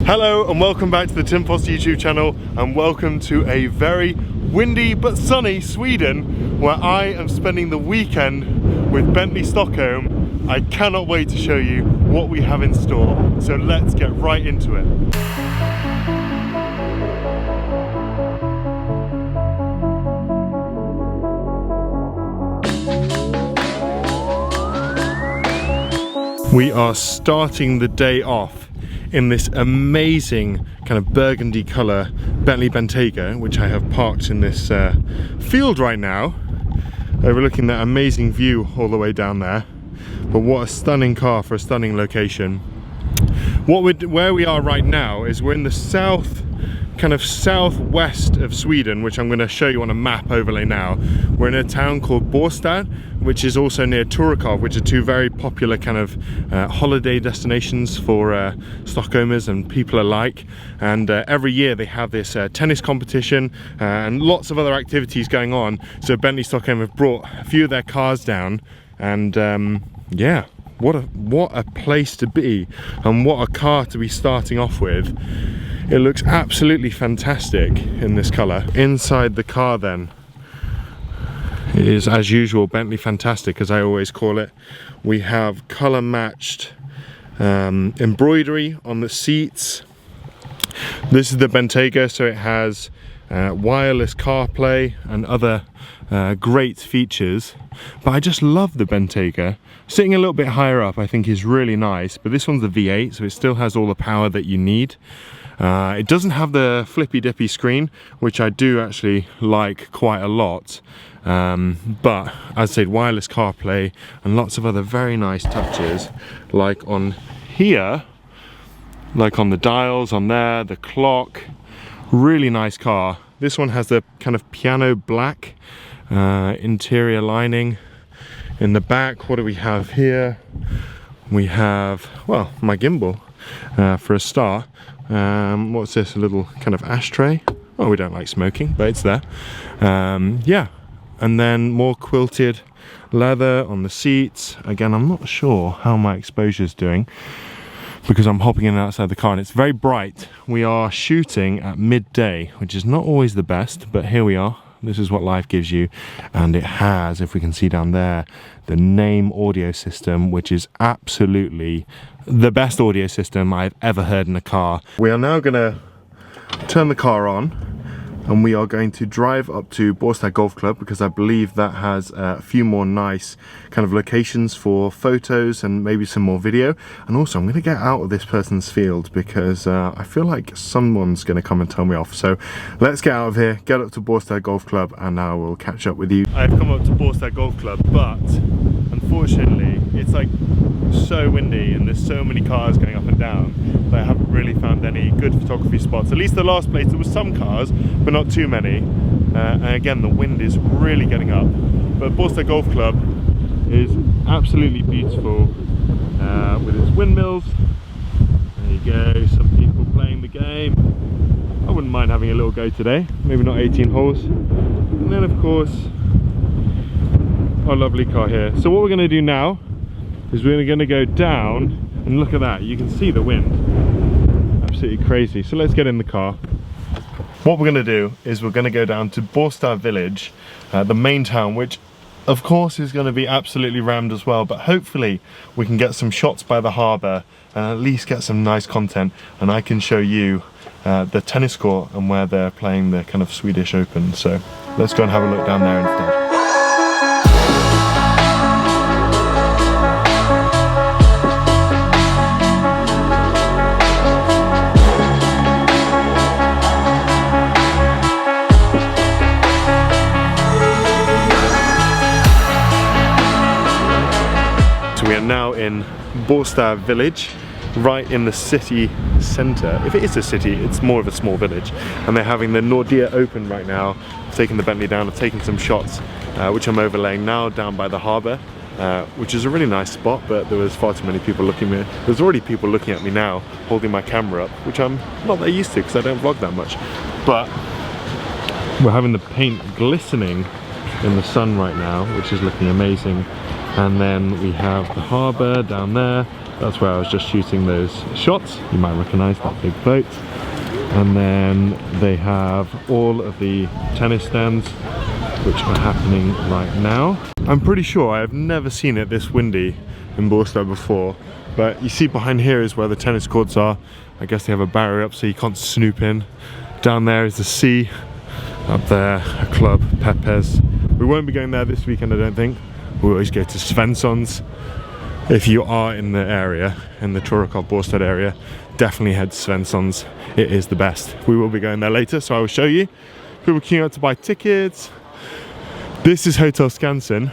Hello and welcome back to the Tim Foster YouTube channel, and welcome to a very windy but sunny Sweden where I am spending the weekend with Bentley Stockholm. I cannot wait to show you what we have in store, so let's get right into it. We are starting the day off in this amazing kind of burgundy colour Bentley Bentayga, which I have parked in this field right now, overlooking that amazing view all the way down there. But what a stunning car for a stunning location. Where we are right now is we're in the southwest of Sweden, which I'm going to show you on a map overlay now. We're in a town called Bastad, which is also near Torekov, which are two very popular kind of holiday destinations for Stockholmers and people alike. And every year they have this tennis competition and lots of other activities going on. So Bentley Stockholm have brought a few of their cars down, and yeah, what a place to be, and what a car to be starting off with. It looks absolutely fantastic in this colour. Inside the car then is, as usual, Bentley Fantastic, as I always call it. We have colour matched embroidery on the seats. This is the Bentayga, so it has wireless CarPlay and other great features. But I just love the Bentayga. Sitting a little bit higher up I think is really nice, but this one's the V8, so it still has all the power that you need. It doesn't have the flippy dippy screen, which I do actually like quite a lot, but as I said, wireless CarPlay and lots of other very nice touches, like on here, like on the dials on there, the clock. Really nice car. This one has the kind of piano black interior lining. In the back, what do we have here? We have, well, my gimbal for a start. What's this, a little kind of ashtray? Oh, we don't like smoking, but it's there. Yeah, and then more quilted leather on the seats. Again, I'm not sure how my exposure is doing because I'm hopping in and outside the car and it's very bright. We are shooting at midday, which is not always the best, but here we are. This is what life gives you, and it has, if we can see down there, the Name audio system, which is absolutely the best audio system I've ever heard in a car. We are now going to turn the car on and we are going to drive up to Bastad Golf Club, because I believe that has a few more nice kind of locations for photos and maybe some more video. And also I'm going to get out of this person's field because I feel like someone's going to come and tell me off. So let's get out of here, get up to Bastad Golf Club, and I will catch up with you. I've come up to Bastad Golf Club, but unfortunately it's like so windy and there's so many cars going up and down that I haven't really found any good photography spots. At least the last place there was some cars, but not too many. And again, the wind is really getting up. But Bastad Golf Club is absolutely beautiful with its windmills. There you go, some people playing the game. I wouldn't mind having a little go today, maybe not 18 holes. And then of course, our lovely car here. So what we're going to do now is we're going to go down, and look at that, you can see the wind. Absolutely crazy. So let's get in the car. What we're going to do is we're going to go down to Bastad village, the main town, which of course is going to be absolutely rammed as well, but hopefully we can get some shots by the harbour and at least get some nice content, and I can show you the tennis court and where they're playing the kind of Swedish Open. So let's go and have a look down there instead. We are now in Bastad village, right in the city centre. If it is a city, it's more of a small village. And they're having the Nordea Open right now. I've taken the Bentley down, I've taken some shots, which I'm overlaying now down by the harbour, which is a really nice spot, but there was far too many people looking at me. There's already people looking at me now, holding my camera up, which I'm not that used to because I don't vlog that much. But we're having the paint glistening in the sun right now, which is looking amazing. And then we have the harbour down there, That's where I was just shooting those shots. You might recognize that big boat. And then they have all of the tennis stands, which are happening right now. I'm pretty sure I have never seen it this windy in Bastad before, but you see behind here is where the tennis courts are. I guess they have a barrier up so you can't snoop in. Down there is the sea. Up there, a club, Pepe's. We won't be going there this weekend, I don't think. We always go to Svensson's. If you are in the area, in the Torekov Bastad area, definitely head to Svensson's. It is the best. We will be going there later, so I will show you. People queuing up to buy tickets. This is Hotel Skansen,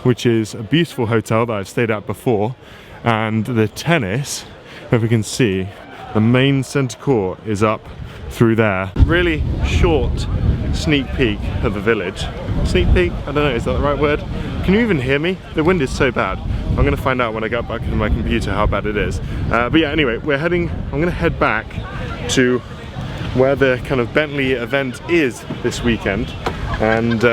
which is a beautiful hotel that I've stayed at before. And the tennis, if we can see, the main centre court is up through there. Really short sneak peek of the village. Sneak peek? I don't know, is that the right word? Can you even hear me? The wind is so bad. I'm gonna find out when I get back to my computer how bad it is. But yeah, anyway, I'm gonna head back to where the kind of Bentley event is this weekend. And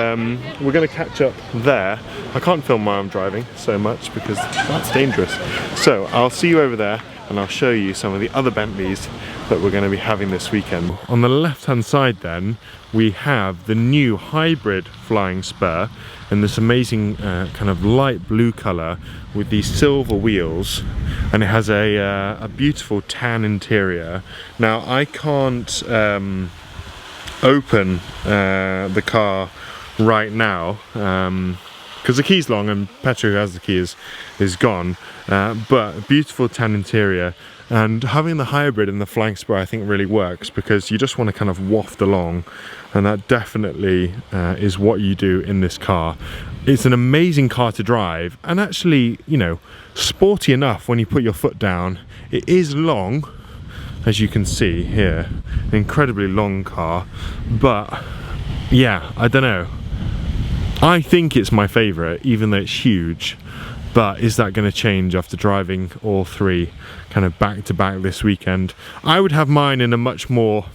we're gonna catch up there. I can't film while I'm driving so much because that's dangerous. So I'll see you over there and I'll show you some of the other Bentleys that we're going to be having this weekend. On the left hand side then, we have the new hybrid flying Spur in this amazing kind of light blue colour with these silver wheels, and it has a beautiful tan interior. Now I can't open the car right now because the key's long and Petra, who has the key, is gone, but beautiful tan interior. And having the hybrid in the flying Spur I think really works because you just want to kind of waft along, and that definitely is what you do in this car. It's an amazing car to drive, and actually, you know, sporty enough when you put your foot down. It is long, as you can see here, an incredibly long car, but yeah, I don't know. I think it's my favourite, even though it's huge. But is that going to change after driving all three kind of back to back this weekend? I would have mine in a much more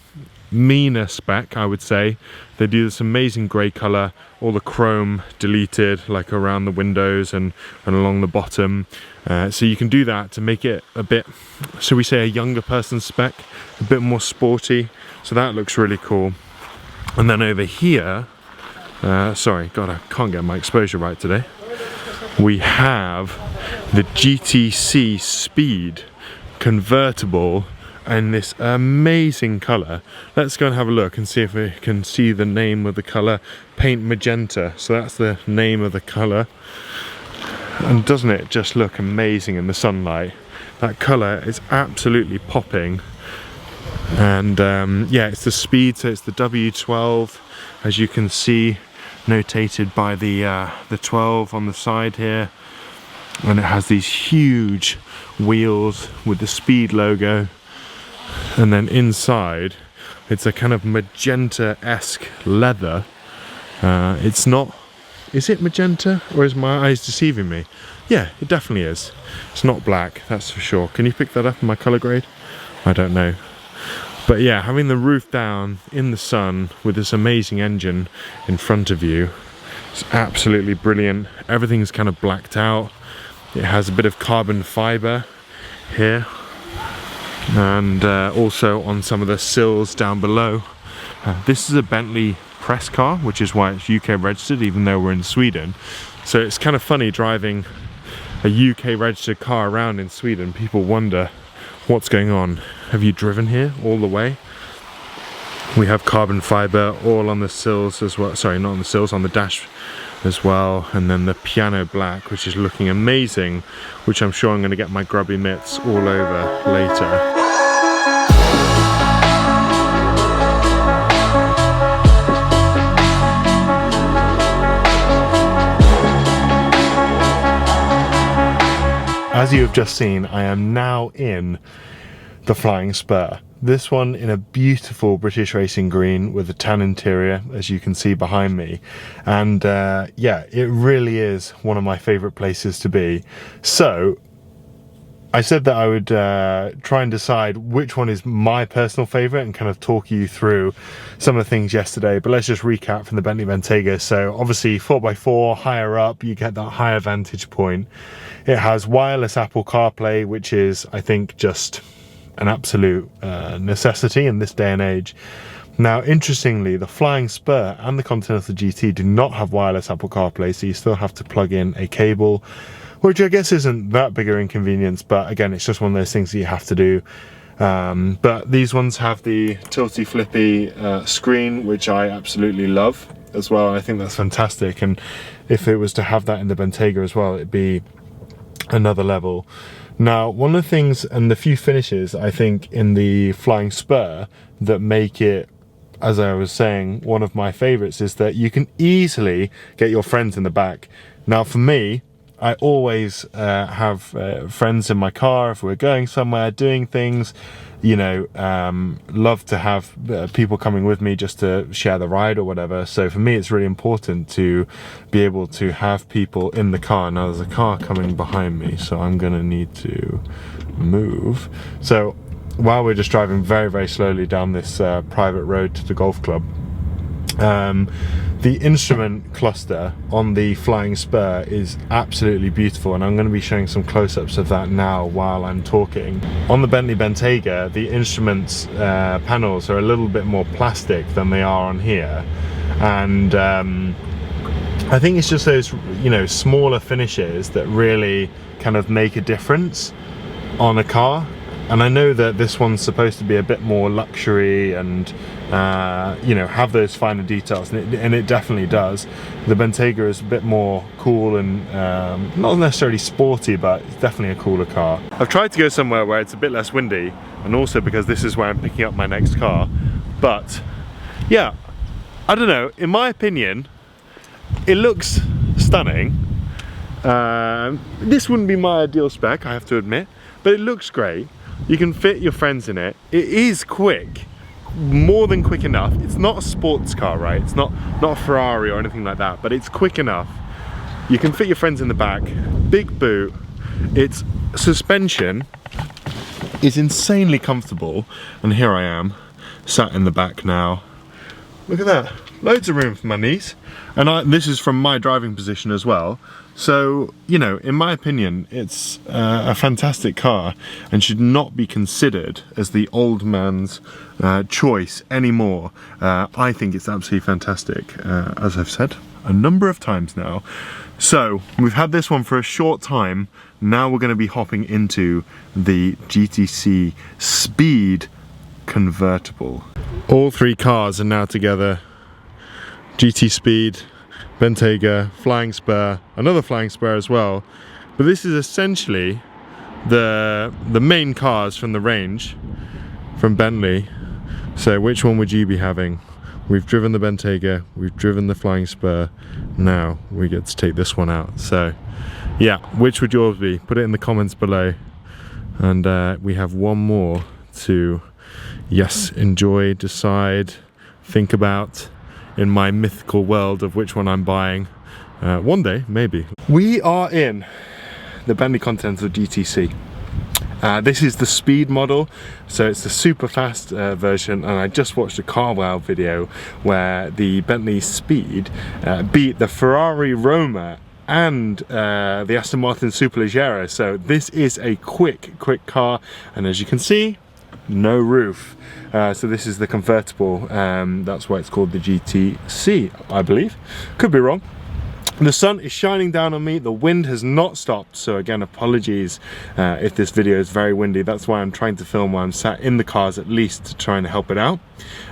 meaner spec, I would say. They do this amazing grey colour, all the chrome deleted like around the windows and along the bottom. So you can do that to make it a bit, shall we say, a younger person's spec, a bit more sporty. So that looks really cool. And then over here, sorry, God, I can't get my exposure right today. We have the GTC Speed convertible in this amazing colour. Let's go and have a look and see if we can see the name of the colour. Paint Magenta, so that's the name of the colour. And doesn't it just look amazing in the sunlight? That colour is absolutely popping. And yeah, it's the Speed, so it's the W12, as you can see, notated by the 12 on the side here, and it has these huge wheels with the Speed logo, and then inside it's a kind of magenta-esque leather. It's not, is it magenta, or is my eyes deceiving me? Yeah, it definitely is. It's not black, that's for sure. Can you pick that up in my colour grade? I don't know. But yeah, having the roof down in the sun with this amazing engine in front of you, it's absolutely brilliant. Everything's kind of blacked out. It has a bit of carbon fibre here, and also on some of the sills down below. This is a Bentley press car, which is why it's UK registered, even though we're in Sweden. So it's kind of funny driving a UK registered car around in Sweden. People wonder what's going on. Have you driven here all the way? We have carbon fibre all on the sills as well. Sorry, not on the sills, on the dash as well. And then the piano black, which is looking amazing, which I'm sure I'm going to get my grubby mitts all over later. As you have just seen, I am now in the Flying Spur. This one in a beautiful British racing green with a tan interior, as you can see behind me. And yeah, it really is one of my favourite places to be. So I said that I would try and decide which one is my personal favorite and kind of talk you through some of the things yesterday, but let's just recap from the Bentley Bentayga. So obviously 4x4, higher up, you get that higher vantage point. It has wireless Apple CarPlay, which is, I think, just an absolute necessity in this day and age. Now, interestingly, the Flying Spur and the Continental GT do not have wireless Apple CarPlay, so you still have to plug in a cable, which I guess isn't that big an inconvenience, but again, it's just one of those things that you have to do. But these ones have the tilty flippy screen, which I absolutely love as well. I think that's fantastic, and if it was to have that in the Bentayga as well, it'd be another level. Now, one of the things and the few finishes I think in the Flying Spur that make it, as I was saying, one of my favorites is that you can easily get your friends in the back. Now, for me, I always have friends in my car if we're going somewhere, doing things, you know, love to have people coming with me just to share the ride or whatever. So for me, it's really important to be able to have people in the car. Now there's a car coming behind me, so I'm gonna need to move. So while we're just driving very, very slowly down this private road to the golf club, the instrument cluster on the Flying Spur is absolutely beautiful, and I'm going to be showing some close-ups of that now while I'm talking. On the Bentley Bentayga, the instruments panels are a little bit more plastic than they are on here, and I think it's just those, you know, smaller finishes that really kind of make a difference on a car. And I know that this one's supposed to be a bit more luxury and you know, have those finer details, and it definitely does. The Bentayga is a bit more cool and not necessarily sporty, but it's definitely a cooler car. I've tried to go somewhere where it's a bit less windy, and also because this is where I'm picking up my next car. But yeah, I don't know, in my opinion, it looks stunning. This wouldn't be my ideal spec, I have to admit, but it looks great. You can fit your friends in it. It is quick, more than quick enough. It's not a sports car, right? It's not a Ferrari or anything like that, but it's quick enough. You can fit your friends in the back. Big boot. Its suspension is insanely comfortable, and here I am, sat in the back now. Look at that, loads of room for my knees. And this is from my driving position as well. So, you know, in my opinion, it's a fantastic car and should not be considered as the old man's choice anymore. I think it's absolutely fantastic, as I've said a number of times now. So, we've had this one for a short time. Now we're going to be hopping into the GTC Speed convertible. All three cars are now together. GT Speed, Bentayga, Flying Spur, another Flying Spur as well. But this is essentially the main cars from the range from Bentley. So which one would you be having? We've driven the Bentayga, we've driven the Flying Spur, now we get to take this one out. So yeah, which would yours be? Put it in the comments below. And we have one more to, yes, enjoy, decide, think about in my mythical world of which one I'm buying. One day, maybe. We are in the Bentley Continental GTC. This is the Speed model, so it's the super fast version, and I just watched a car wow video where the Bentley Speed beat the Ferrari Roma and the Aston Martin Superleggera. So this is a quick car, and as you can see, no roof. So this is the convertible, that's why it's called the GTC, I believe. Could be wrong. The sun is shining down on me, the wind has not stopped, so again, apologies if this video is very windy. That's why I'm trying to film while I'm sat in the cars, at least to try and help it out.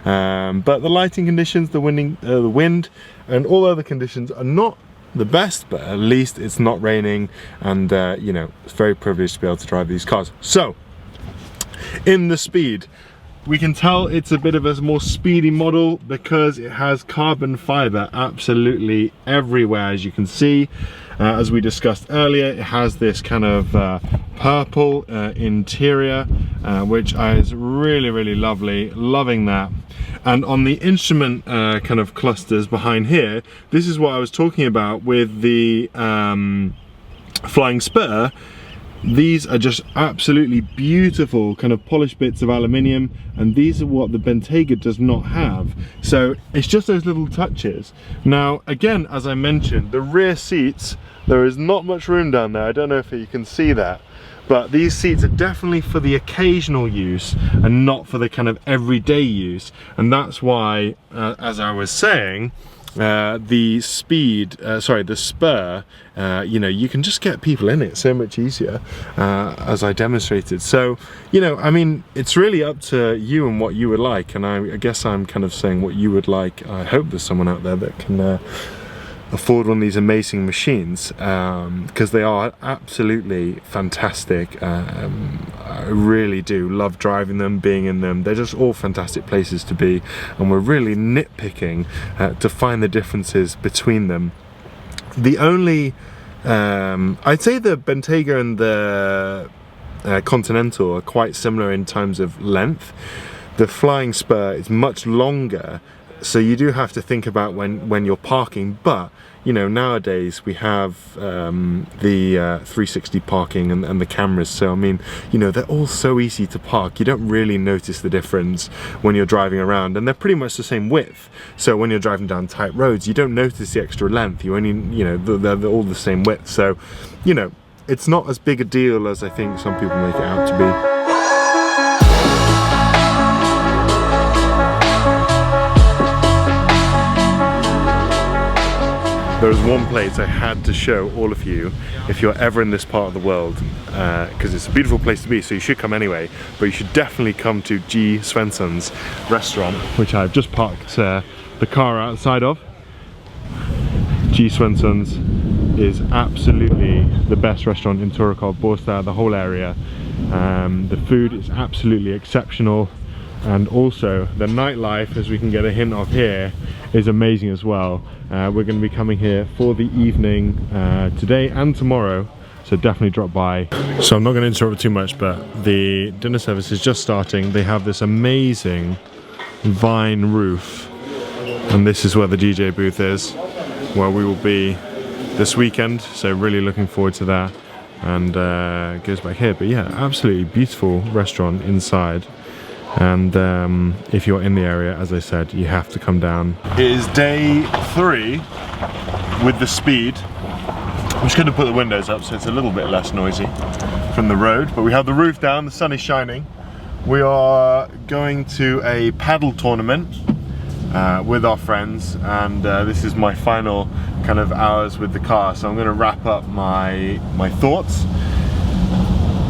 But the lighting conditions, the wind, and all other conditions are not the best, but at least it's not raining, and you know, it's very privileged to be able to drive these cars. So, in the Speed, we can tell it's a bit of a more speedy model because it has carbon fiber absolutely everywhere, as you can see. As we discussed earlier, it has this kind of purple interior, which is really lovely, loving that. And on the instrument kind of clusters behind here, this is what I was talking about with the Flying Spur. These are just absolutely beautiful kind of polished bits of aluminium, and these are what the Bentayga does not have. So it's just those little touches. Now again, as I mentioned, the rear seats, there is not much room down there. I don't know if you can see that, but these seats are definitely for the occasional use and not for the kind of everyday use. And that's why, as I was saying, the Spur, you know, you can just get people in it so much easier, as I demonstrated. So, you know, I mean, it's really up to you and what you would like, and I guess I'm kind of saying what you would like. I hope there's someone out there that can afford one of these amazing machines, because they are absolutely fantastic. I really do love driving them, being in them. They're just all fantastic places to be, and we're really nitpicking to find the differences between them. The only, I'd say the Bentayga and the Continental are quite similar in terms of length. The Flying Spur is much longer, so you do have to think about when you're parking, but you know, nowadays we have the 360 parking and the cameras, so I mean, you know, they're all so easy to park. You don't really notice the difference when you're driving around, and they're pretty much the same width. So when you're driving down tight roads, you don't notice the extra length. You only, you know, they're all the same width. So, you know, it's not as big a deal as I think some people make it out to be. There was one place I had to show all of you if you're ever in this part of the world, because it's a beautiful place to be, so you should come anyway, but you should definitely come to G. Svensson's restaurant, which I've just parked the car outside of. G. Svensson's is absolutely the best restaurant in Torekov, Bastad, the whole area. The food is absolutely exceptional, and also the nightlife, as we can get a hint of here, is amazing as well. We're going to be coming here for the evening today and tomorrow, so definitely drop by. So I'm not going to interrupt too much, but the dinner service is just starting. They have this amazing vine roof, and this is where the DJ booth is, where we will be this weekend, so really looking forward to that. And it goes back here, but yeah, absolutely beautiful restaurant inside. And if you're in the area, as I said, you have to come down. It is day 3 with the Speed. I'm just going to put the windows up so it's a little bit less noisy from the road, but we have the roof down, the sun is shining. We are going to a paddle tournament with our friends, and this is my final kind of hours with the car, so I'm going to wrap up my thoughts.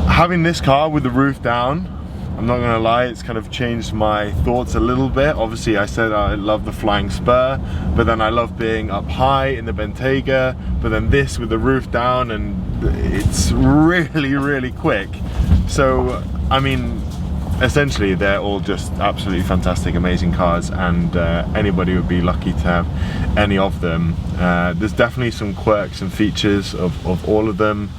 Having this car with the roof down, I'm not gonna lie, it's kind of changed my thoughts a little bit. Obviously I said I love the Flying Spur, but then I love being up high in the Bentayga, but then this with the roof down, and it's really quick. So I mean, essentially they're all just absolutely fantastic, amazing cars, and anybody would be lucky to have any of them. There's definitely some quirks and features of all of them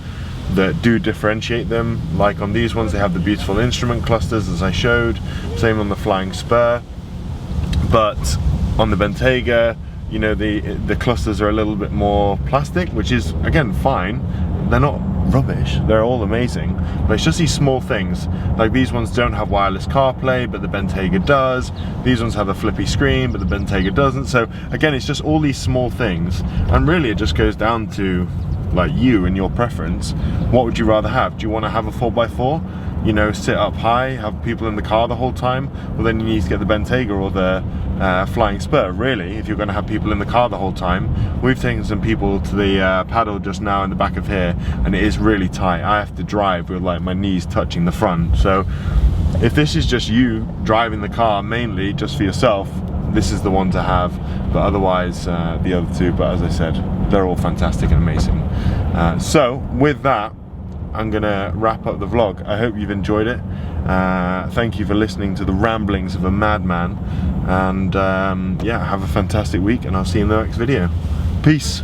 that do differentiate them. Like on these ones, they have the beautiful instrument clusters, as I showed. Same on the Flying Spur. But on the Bentayga, you know, the clusters are a little bit more plastic, which is again fine. They're not rubbish, they're all amazing, but it's just these small things. Like these ones don't have wireless CarPlay, but the Bentayga does. These ones have a flippy screen, but the Bentayga doesn't. So again, it's just all these small things, and really it just goes down to like you and your preference. What would you rather have? Do you want to have a 4x4, you know, sit up high, have people in the car the whole time? Well, then you need to get the Bentayga or the Flying Spur, really, if you're going to have people in the car the whole time. We've taken some people to the paddle just now in the back of here, and it is really tight. I have to drive with like my knees touching the front. So if this is just you driving the car mainly just for yourself, this is the one to have, but otherwise the other two, but as I said, they're all fantastic and amazing. So with that, I'm gonna wrap up the vlog. I hope you've enjoyed it. Thank you for listening to the ramblings of a madman, and yeah, have a fantastic week, and I'll see you in the next video. Peace.